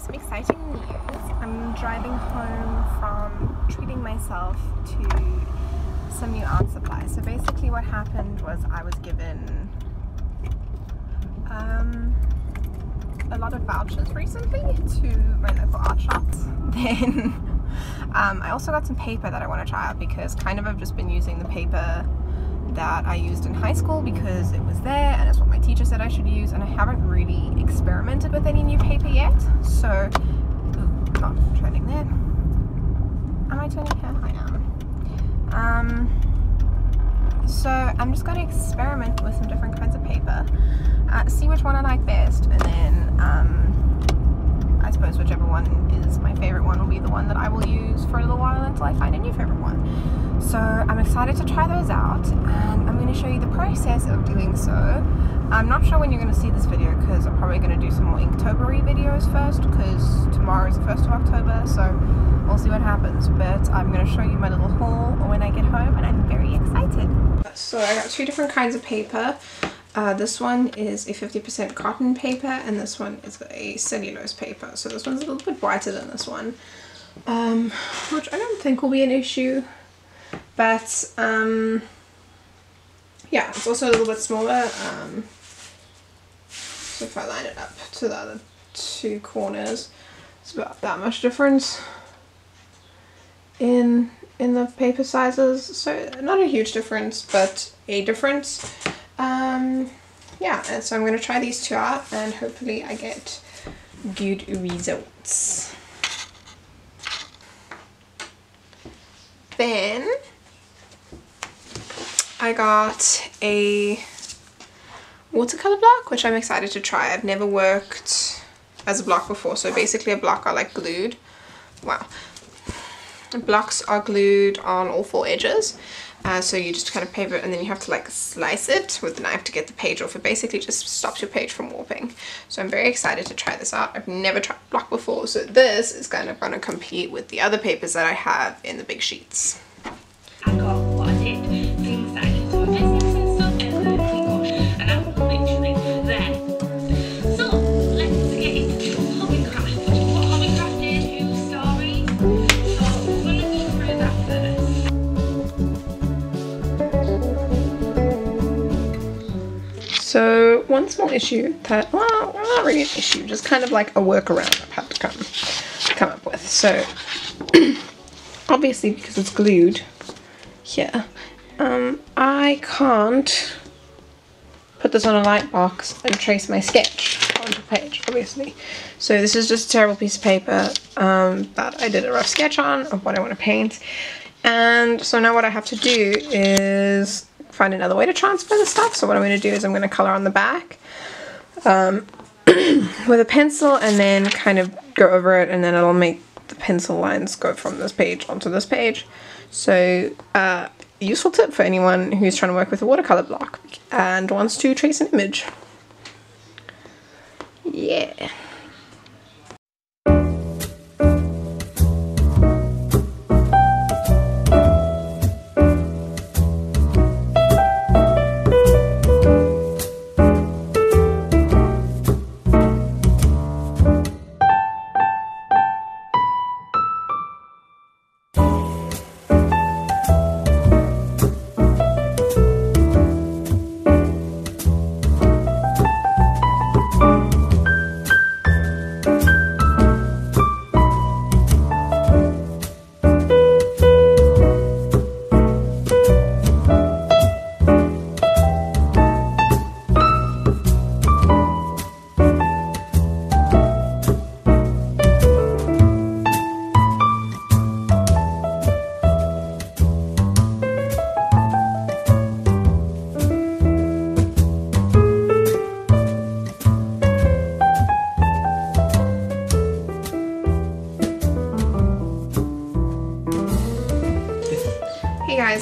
some exciting news. I'm driving home from treating myself to some new art supplies. So basically what happened was I was given a lot of vouchers recently to my local art shops. Then I also got some paper that I want to try out because kind of I've just been using the paper that I used in high school because it was there and it's what my teacher said I should use, and I haven't really experimented with any new paper yet. So, not turning there. Am I turning here? I am. So I'm just going to experiment with some different kinds of paper, see which one I like best, and then I suppose whichever one is my favorite one will be the one that I will use for a little while until I find a new favorite one. So I'm excited to try those out, and I'm going to show you the process of doing so. I'm not sure when you're going to see this video because I'm probably going to do some more Inktober-y videos first, because tomorrow is the 1st of October, so we'll see what happens. But I'm going to show you my little haul when I get home, and I'm very excited. So I got two different kinds of paper. This one is a 50% cotton paper, and this one is a cellulose paper. So this one's a little bit brighter than this one, which I don't think will be an issue. But yeah, it's also a little bit smaller. So if I line it up to the other two corners, it's about that much difference in the paper sizes. So not a huge difference, but a difference. Yeah, and so I'm going to try these two out and hopefully I get good results. Then I got a watercolor block, which I'm excited to try. I've never worked as a block before. So basically a block are like glued. Wow. Blocks are glued on all four edges. So you just kind of paper it and then you have to like slice it with the knife to get the page off. It basically just stops your page from warping. So I'm very excited to try this out. I've never tried block before, so this is kind of going to compete with the other papers that I have in the big sheets. I got what I did, things that I need to replace and stuff, and I was literally there. So let's get into hobbycraft. What hobbycraft is, whose story. So we're going to go through that first. So one small issue that, well, not really an issue, just kind of like a workaround I've had to come up with. So obviously because it's glued here, I can't put this on a light box and trace my sketch onto the page, obviously. So this is just a terrible piece of paper that I did a rough sketch on of what I want to paint. And so now what I have to do is find another way to transfer the stuff. So what I'm going to do is I'm going to color on the back with a pencil and then kind of go over it, and then it'll make the pencil lines go from this page onto this page. So useful tip for anyone who's trying to work with a watercolor block and wants to trace an image. Yeah.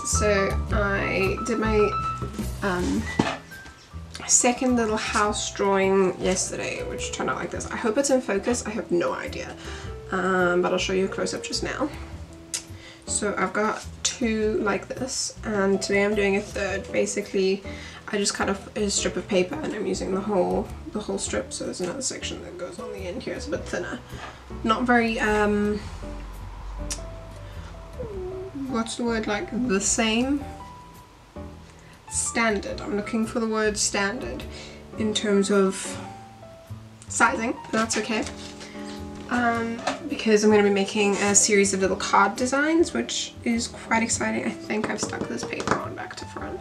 So I did my second little house drawing yesterday, which turned out like this. I hope it's in focus, I have no idea, but I'll show you a close-up just now. So I've got two like this, and today I'm doing a third. Basically I just cut off a strip of paper and I'm using the whole strip, so there's another section that goes on the end here. It's a bit thinner. Not very, what's the word, like the same? Standard. I'm looking for the word standard in terms of sizing, but that's okay. Because I'm going to be making a series of little card designs, which is quite exciting. I think I've stuck this paper on back to front.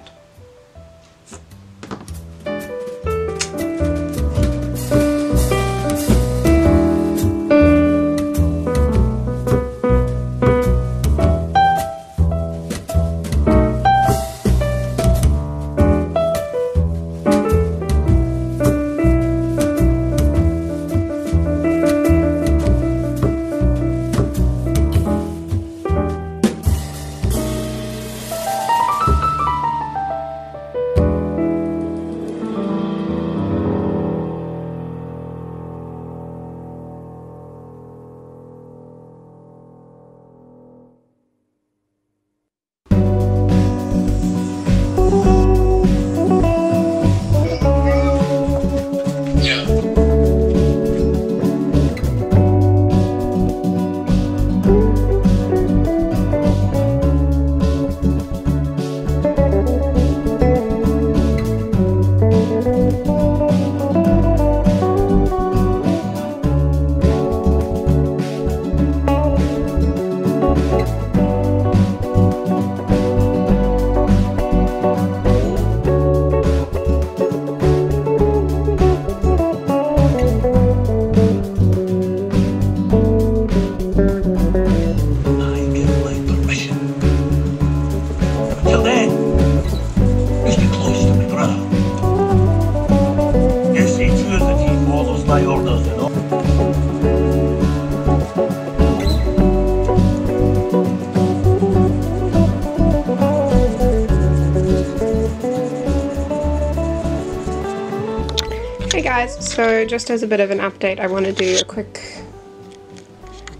Hey guys, so just as a bit of an update, I want to do a quick,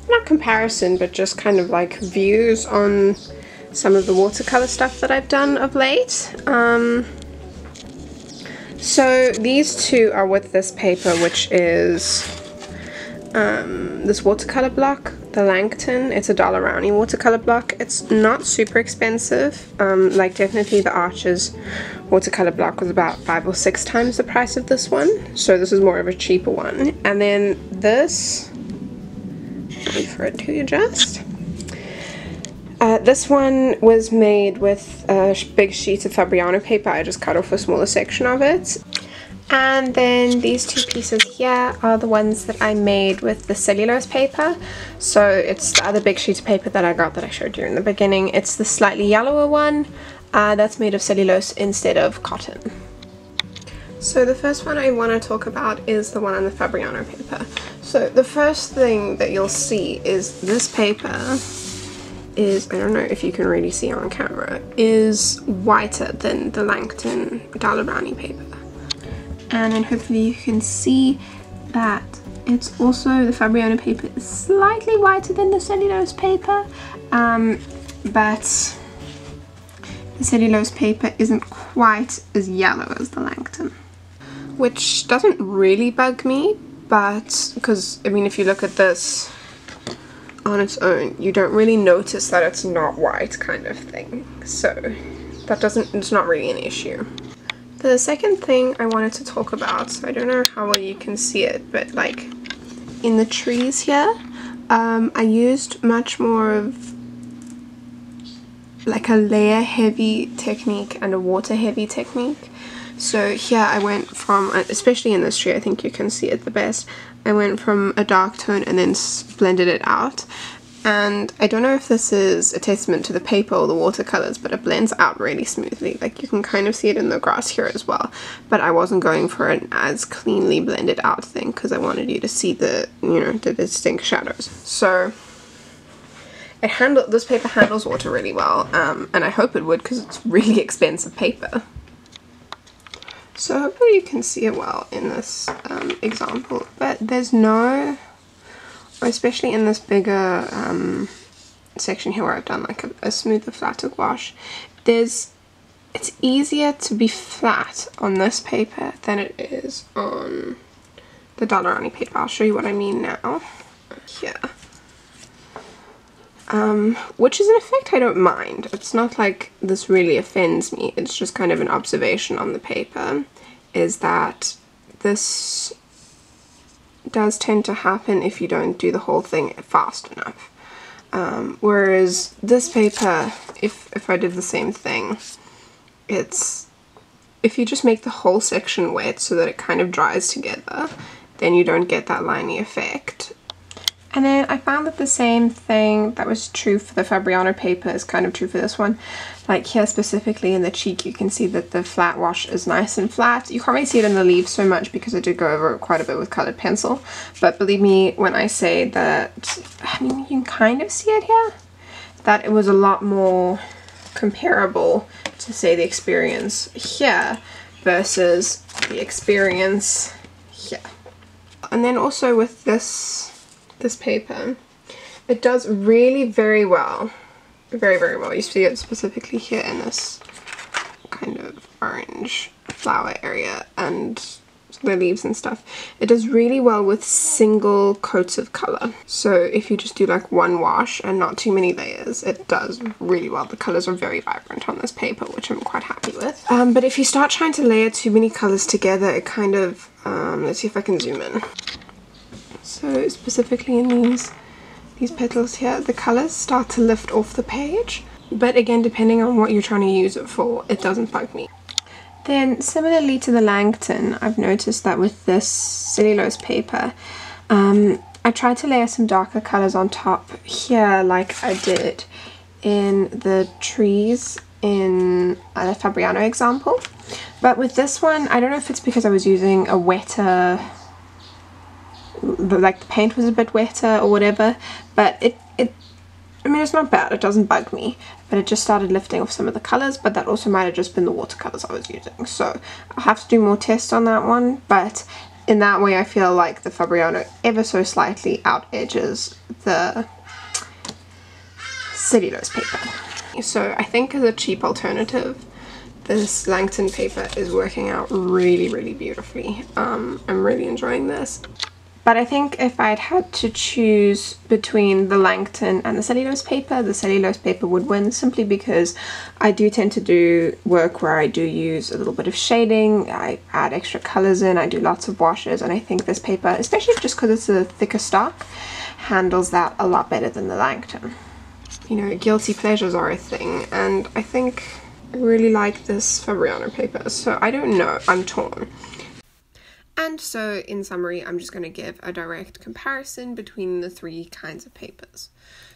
not comparison, but just kind of like views on some of the watercolor stuff that I've done of late. So these two are with this paper, which is this watercolor block, the Langton. It's a $1 rounding watercolor block. It's not super expensive. Like definitely the Arches watercolor block was about 5 or 6 times the price of this one. So this is more of a cheaper one. And then this, wait for it to adjust. This one was made with a big sheet of Fabriano paper. I just cut off a smaller section of it. And then these two pieces here are the ones that I made with the cellulose paper. So it's the other big sheet of paper that I got that I showed you in the beginning. It's the slightly yellower one that's made of cellulose instead of cotton. So the first one I want to talk about is the one on the Fabriano paper. So the first thing that you'll see is this paper is, I don't know if you can really see on camera, is whiter than the Langton $1 rounding paper. And then hopefully you can see that it's also, the Fabriano paper is slightly whiter than the cellulose paper, but the cellulose paper isn't quite as yellow as the Langton. Which doesn't really bug me, but, because, I mean, if you look at this on its own, you don't really notice that it's not white kind of thing. So, it's not really an issue. The second thing I wanted to talk about, so I don't know how well you can see it, but like in the trees here, I used much more of like a layer heavy technique and a water heavy technique. So here I went from, especially in this tree, I think you can see it the best, I went from a dark tone and then blended it out. And I don't know if this is a testament to the paper or the watercolors, but it blends out really smoothly. Like you can kind of see it in the grass here as well. But I wasn't going for an as cleanly blended out thing because I wanted you to see the, you know, the distinct shadows. So this paper handles water really well, and I hope it would because it's really expensive paper. So hopefully you can see it well in this example, but there's no, especially in this bigger section here where I've done like a smoother, flatter gouache, there's it's easier to be flat on this paper than it is on the Dollarani paper. I'll show you what I mean now. Here. Which is an effect I don't mind. It's not like this really offends me. It's just kind of an observation on the paper, is that this does tend to happen if you don't do the whole thing fast enough. Whereas this paper, if I did the same thing, it's, if you just make the whole section wet so that it kind of dries together, then you don't get that liney effect. And then I found that the same thing that was true for the Fabriano paper is kind of true for this one. Like here specifically in the cheek, you can see that the flat wash is nice and flat. You can't really see it in the leaves so much because I did go over it quite a bit with colored pencil. But believe me when I say that, I mean, you can kind of see it here, that it was a lot more comparable to, say, the experience here versus the experience here. And then also with this paper, it does really very well. Very well. You see it specifically here in this kind of orange flower area and the leaves and stuff. It does really well with single coats of color. So if you just do like one wash and not too many layers, it does really well. The colors are very vibrant on this paper, which I'm quite happy with. But if you start trying to layer too many colors together, it kind of, let's see if I can zoom in. So specifically in these petals here, the colors start to lift off the page. But again, depending on what you're trying to use it for, it doesn't bug me. Then similarly to the Langton, I've noticed that with this cellulose paper, I tried to layer some darker colors on top here like I did in the trees in the Fabriano example. But with this one, I don't know if it's because I was using a wetter, like the paint was a bit wetter or whatever, but I mean, it's not bad, it doesn't bug me, but it just started lifting off some of the colours, but that also might have just been the watercolours I was using. So I'll have to do more tests on that one, but in that way I feel like the Fabriano ever so slightly out edges the cellulose paper. So I think as a cheap alternative, this Langton paper is working out really beautifully. I'm really enjoying this. But I think if I'd had to choose between the Langton and the cellulose paper would win, simply because I do tend to do work where I do use a little bit of shading, I add extra colours in, I do lots of washes, and I think this paper, especially just because it's a thicker stock, handles that a lot better than the Langton. You know, guilty pleasures are a thing, and I think I really like this Fabriano paper, so I don't know, I'm torn. And so, in summary, I'm just going to give a direct comparison between the three kinds of papers.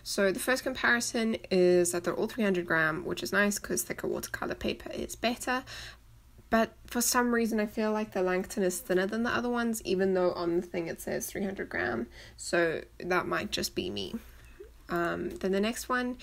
So the first comparison is that they're all 300 gram, which is nice because thicker watercolor paper is better. But for some reason, I feel like the Langton is thinner than the other ones, even though on the thing it says 300 gram. So that might just be me. Then the next one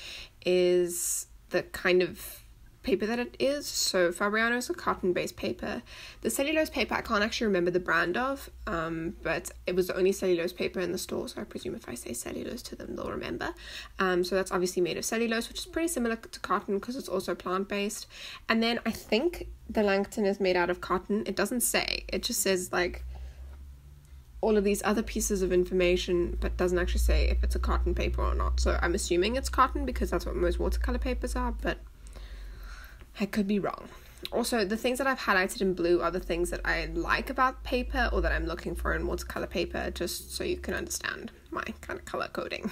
is the kind of paper that it is. So Fabriano is a cotton-based paper. The cellulose paper I can't actually remember the brand of, but it was the only cellulose paper in the store, so I presume if I say cellulose to them they'll remember. So that's obviously made of cellulose, which is pretty similar to cotton because it's also plant-based. And then I think the Langton is made out of cotton. It doesn't say, it just says like all of these other pieces of information, but doesn't actually say if it's a cotton paper or not. So I'm assuming it's cotton because that's what most watercolor papers are, but I could be wrong. Also, the things that I've highlighted in blue are the things that I like about paper or that I'm looking for in watercolor paper, just so you can understand my kind of color coding.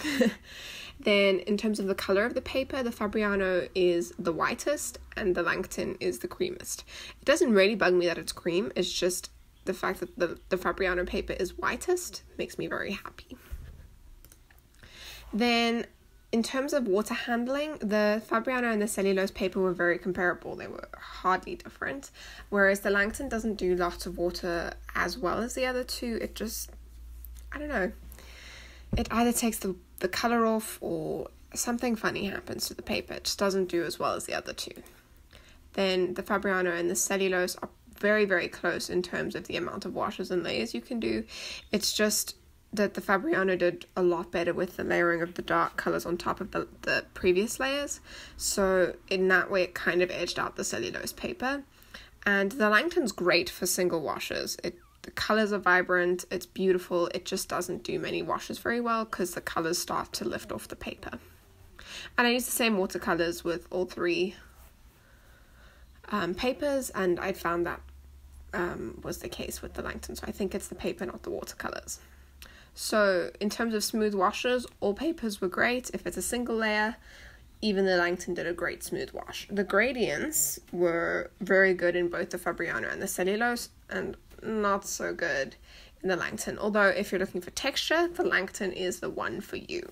Then in terms of the color of the paper, the Fabriano is the whitest and the Langton is the creamiest. It doesn't really bug me that it's cream, it's just the fact that the Fabriano paper is whitest makes me very happy. Then in terms of water handling, the Fabriano and the cellulose paper were very comparable. They were hardly different, whereas the Langton doesn't do lots of water as well as the other two. It just, I don't know, it either takes the colour off or something funny happens to the paper. It just doesn't do as well as the other two. Then the Fabriano and the cellulose are very close in terms of the amount of washes and layers you can do. It's just that the Fabriano did a lot better with the layering of the dark colours on top of the previous layers. So in that way, it kind of edged out the cellulose paper. And the Langton's great for single washes. The colours are vibrant, it's beautiful, it just doesn't do many washes very well because the colours start to lift off the paper. And I use the same watercolours with all three papers, and I found that was the case with the Langton. So I think it's the paper, not the watercolours. So in terms of smooth washes, all papers were great. If it's a single layer, even the Langton did a great smooth wash. The gradients were very good in both the Fabriano and the cellulose, and not so good in the Langton. Although if you're looking for texture, the Langton is the one for you.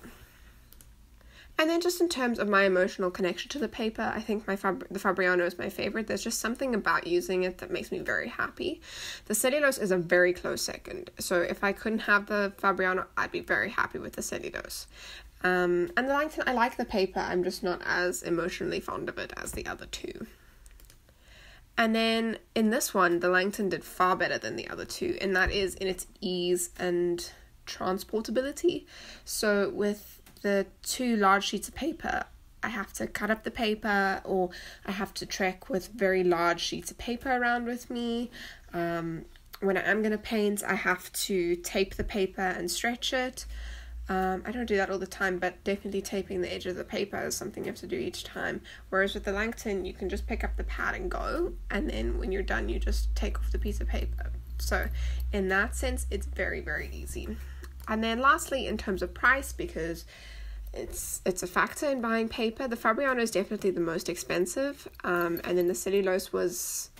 And then just in terms of my emotional connection to the paper, I think the Fabriano is my favorite. There's just something about using it that makes me very happy. The cellulose is a very close second. So if I couldn't have the Fabriano, I'd be very happy with the cellulose. And the Langton, I like the paper. I'm just not as emotionally fond of it as the other two. And then in this one, the Langton did far better than the other two, and that is in its ease and transportability. So with the two large sheets of paper, I have to cut up the paper, or I have to trek with very large sheets of paper around with me. When I am going to paint, I have to tape the paper and stretch it. I don't do that all the time, but definitely taping the edge of the paper is something you have to do each time. Whereas with the Langton, you can just pick up the pad and go, and then when you're done, you just take off the piece of paper. So in that sense, it's very, very easy. And then lastly, in terms of price, because it's a factor in buying paper, the Fabriano is definitely the most expensive, and then the cellulose was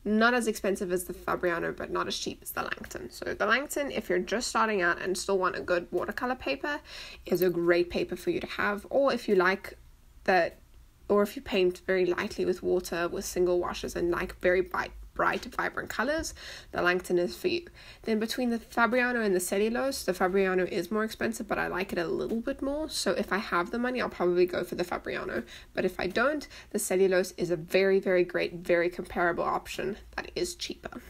not as expensive as the Fabriano, but not as cheap as the Langton. So the Langton, if you're just starting out and still want a good watercolor paper, is a great paper for you to have. Or if you like that, or if you paint very lightly with water with single washes and like very bright, vibrant colors, the Langton is for you. Then between the Fabriano and the cellulose, the Fabriano is more expensive, but I like it a little bit more. So if I have the money, I'll probably go for the Fabriano. But if I don't, the cellulose is a very, very great, very comparable option that is cheaper.